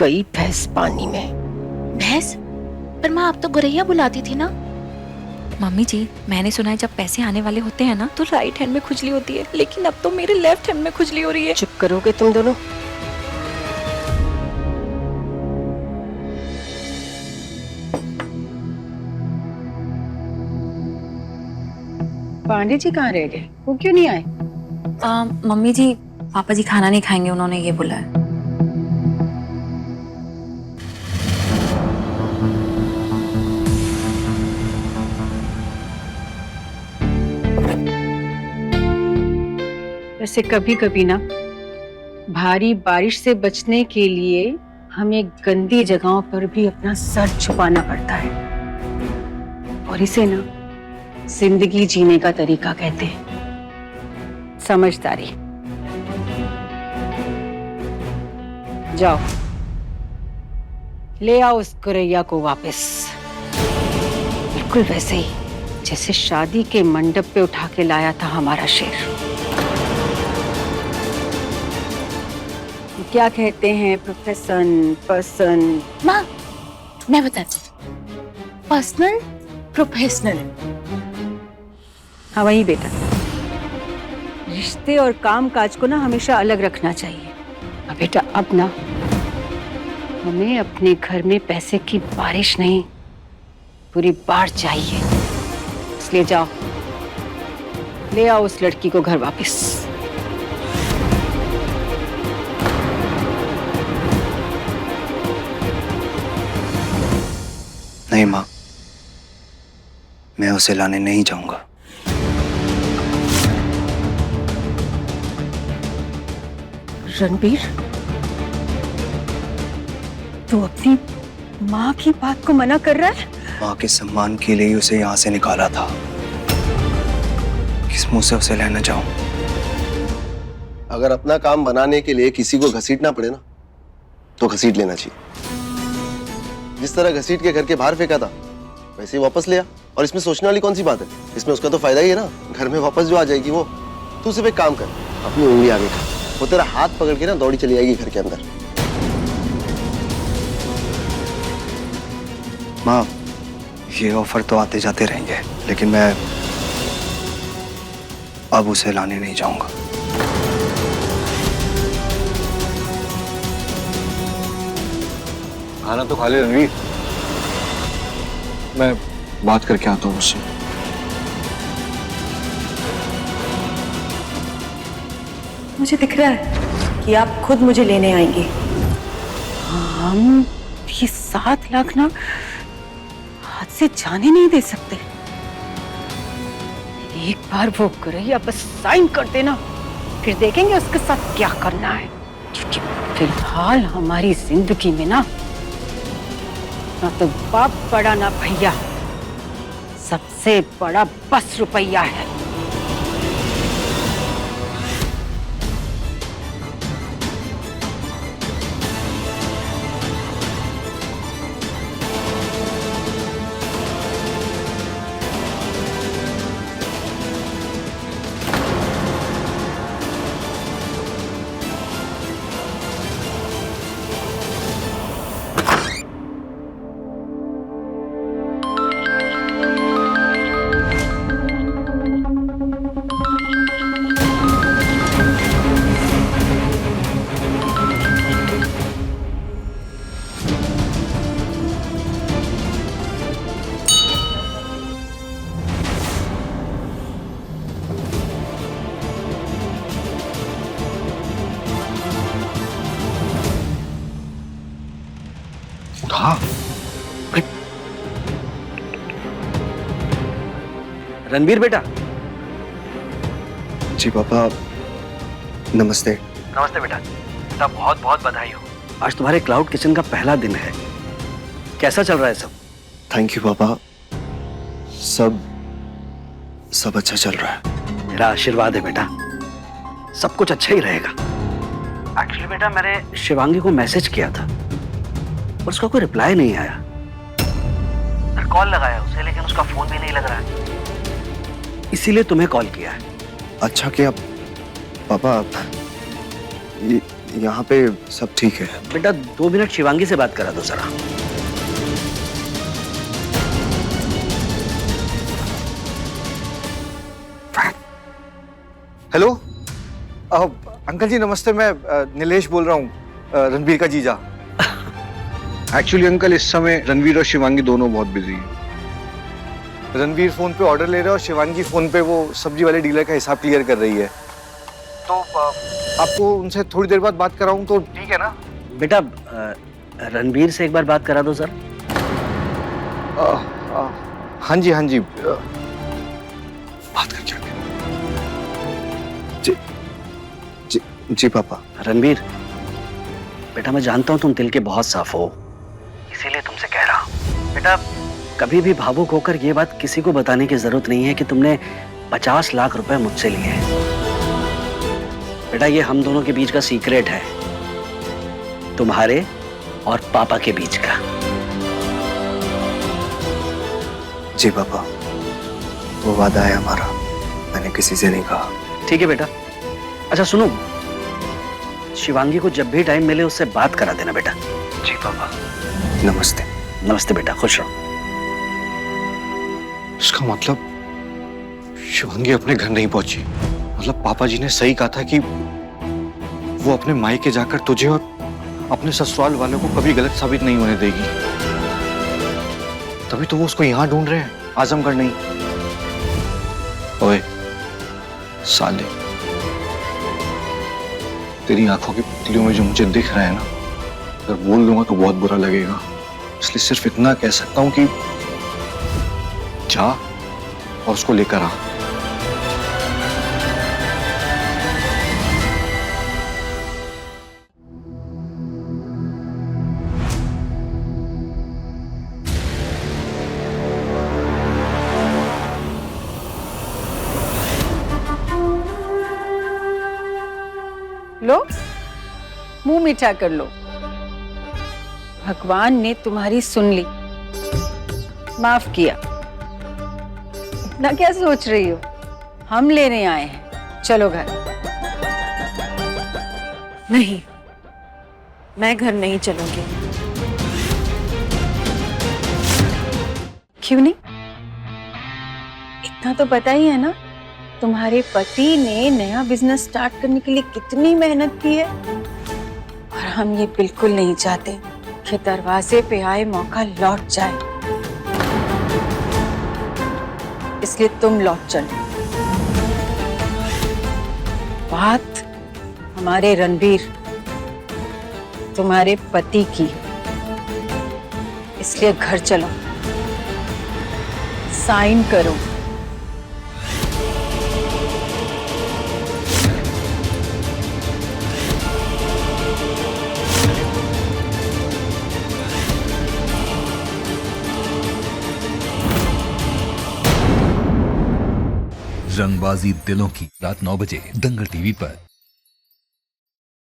गई भैंस पानी में। भैंस? पर माँ आप तो गुरैया बुलाती थी ना। मम्मी जी, मैंने सुना है जब पैसे आने वाले होते हैं ना तो राइट हैंड में खुजली होती है, लेकिन अब तो मेरे लेफ्ट हैंड में खुजली हो रही है। चुप करोगे तुम दोनों? पांडे जी कहाँ रह गए? वो क्यों नहीं आए? मम्मी जी, पापा जी खाना नहीं खाएंगे, उन्होंने ये बोला है। वैसे कभी कभी ना भारी बारिश से बचने के लिए हमें गंदी जगहों पर भी अपना सर छुपाना पड़ता है, और इसे ना जिंदगी जीने का तरीका कहते हैं। समझदारी। जाओ ले आओ उस गुरैया को वापस, बिल्कुल वैसे ही जैसे शादी के मंडप पे उठा के लाया था हमारा शेर। क्या कहते हैं प्रोफेशन पर्सन? माँ मैं बताती हूँ, पर्सनल प्रोफेशनल। हाँ वही बेटा, रिश्ते और काम काज को ना हमेशा अलग रखना चाहिए। अब बेटा अब ना हमें अपने घर में पैसे की बारिश नहीं, पूरी बाढ़ चाहिए। इसलिए जाओ ले आओ उस लड़की को घर वापस। नहीं माँ, मैं उसे लाने नहीं जाऊंगा। रणबीर, तू अपनी माँ की बात को मना कर रहा है? माँ के सम्मान के लिए ही उसे यहाँ से निकाला था। किस मुंह से उसे लेने जाऊं? अगर अपना काम बनाने के लिए किसी को घसीटना पड़े ना तो घसीट लेना चाहिए। जिस तरह घसीट के घर के बाहर फेंका था वैसे ही वापस लिया। और इसमें सोचने वाली कौन सी बात है? इसमें उसका तो फायदा ही है ना, घर में वापस जो आ जाएगी वो। तू सिर्फ एक काम कर, अपनी उंगली आगे कर, वो तेरा हाथ पकड़ के ना दौड़ी चली जाएगी घर के अंदर। माँ, ये ऑफर तो आते जाते रहेंगे, लेकिन मैं अब उसे लाने नहीं जाऊंगा। खाना तो खा ले रणवीर, मैं बात करके आता हूँ उससे। मुझे दिख रहा है कि आप खुद मुझे लेने आएंगे। हम ये 7 लाख ना हाथ से जाने नहीं दे सकते। एक बार वो गुरैया बस साइन कर देना, फिर देखेंगे उसके साथ क्या करना है। क्योंकि फिलहाल हमारी जिंदगी में ना तो बाप बड़ा ना भैया, सबसे बड़ा बस रुपया है। हाँ रणबीर बेटा। जी पापा, नमस्ते। नमस्ते बेटा। बेटा बहुत बहुत बधाई हो, आज तुम्हारे क्लाउड किचन का पहला दिन है। कैसा चल रहा है सब? थैंक यू पापा, सब अच्छा चल रहा है। मेरा आशीर्वाद है बेटा, सब कुछ अच्छा ही रहेगा। एक्चुअली बेटा मैंने शिवांगी को मैसेज किया था और उसका कोई रिप्लाई नहीं आया। मैं कॉल लगाया उसे लेकिन उसका फोन भी नहीं लग रहा है, इसीलिए तुम्हें कॉल किया है। अच्छा किया पापा, यहाँ पे सब ठीक है। बेटा 2 मिनट शिवांगी से बात करा दो जरा। हेलो अंकल जी नमस्ते, मैं नीलेश बोल रहा हूँ, रणवीर का जीजा। एक्चुअली अंकल इस समय रणवीर और शिवांगी दोनों बहुत बिजी हैं। रणवीर फोन पे ऑर्डर ले रहा है और शिवांगी फोन पे वो सब्जी वाले डीलर का हिसाब क्लियर कर रही है, तो आपको उनसे थोड़ी देर बाद बात कराऊं तो ठीक है ना? बेटा रणवीर से एक बार बात करा दो सर। हाँ जी बात करके आगे। जी पापा। रणवीर बेटा मैं जानता हूँ तुम दिल के बहुत साफ हो, इसीलिए तुमसे कह रहा हूँ बेटा, कभी भी भावुक होकर ये बात किसी को बताने की जरूरत नहीं है कि तुमने 50 लाख रुपए मुझसे लिए हैं। बेटा ये हम दोनों के बीच का सीक्रेट है, तुम्हारे और पापा के बीच का। जी पापा, वो वादा है हमारा, मैंने किसी से नहीं कहा। ठीक है बेटा। अच्छा सुनो, शिवांगी को जब भी टाइम मिले उससे बात करा देना बेटा। जी पापा। नमस्ते। नमस्ते बेटा, खुश रहो। इसका मतलब शिवांगी अपने घर नहीं पहुंची, मतलब पापा जी ने सही कहा था कि वो अपने मायके जाकर तुझे और अपने ससुराल वालों को कभी गलत साबित नहीं होने देगी, तभी तो वो उसको यहां ढूंढ रहे हैं, आजमगढ़ नहीं। ओए साले, तेरी आंखों की पुतलियों में जो मुझे दिख रहा है ना, अगर बोल दूंगा तो बहुत बुरा लगेगा, इसलिए सिर्फ इतना कह सकता हूं कि जा और उसको लेकर आ। लो, मुंह मीठा कर लो। भगवान ने तुम्हारी सुन ली, माफ किया। इतना क्या सोच रही हो? हम लेने आए हैं, चलो घर। नहीं, मैं घर नहीं चलूंगी। क्यों नहीं? इतना तो पता ही है ना, तुम्हारे पति ने नया बिजनेस स्टार्ट करने के लिए कितनी मेहनत की है, और हम ये बिल्कुल नहीं चाहते कि दरवाजे पे आए मौका लौट जाए, इसलिए तुम लौट चलो। बात हमारे रणवीर, तुम्हारे पति की, इसलिए घर चलो, साइन करो। रंगबाजी दिलों की, रात 9 बजे दंगल टीवी पर।